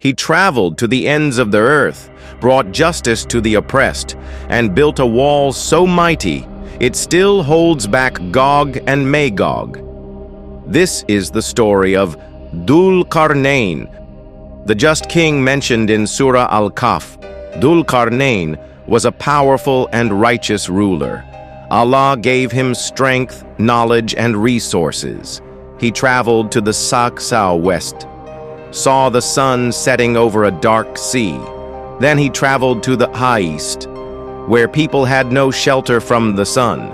He traveled to the ends of the earth, brought justice to the oppressed, and built a wall so mighty it still holds back Gog and Magog. This is the story of Dhul-Qarnayn, the just king mentioned in Surah Al-Kahf. Dhul-Qarnayn was a powerful and righteous ruler. Allah gave him strength, knowledge, and resources. He traveled to the southwest, saw the sun setting over a dark sea. Then he traveled to the east, where people had no shelter from the sun.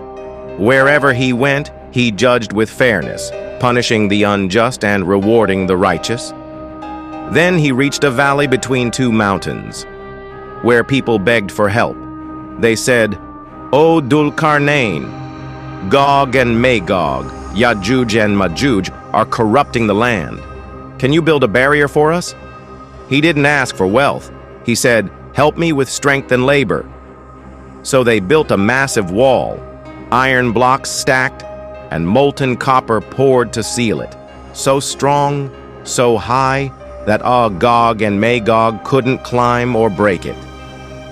Wherever he went, he judged with fairness, punishing the unjust and rewarding the righteous. Then he reached a valley between two mountains, where people begged for help. They said, "O Dhul-Qarnayn, Gog and Magog, Yajuj and Majuj are corrupting the land. Can you build a barrier for us?" He didn't ask for wealth. He said, "Help me with strength and labor." So they built a massive wall, iron blocks stacked, and molten copper poured to seal it. So strong, so high, that Gog and Magog couldn't climb or break it.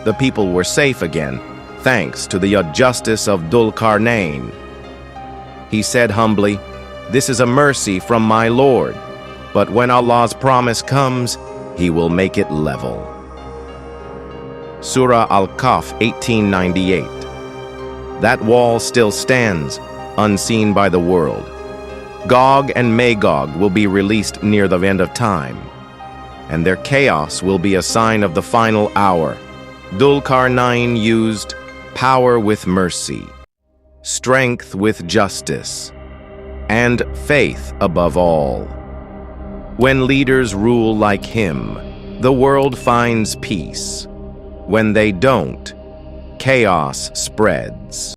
The people were safe again, thanks to the justice of Dhul-Qarnayn. He said humbly, "This is a mercy from my Lord, but when Allah's promise comes, He will make it level." Surah Al-Kahf 1898. That wall still stands, unseen by the world. Gog and Magog will be released near the end of time, and their chaos will be a sign of the final hour. Dhul-Qarnayn used power with mercy, strength with justice, and faith above all. When leaders rule like him, the world finds peace. When they don't, chaos spreads.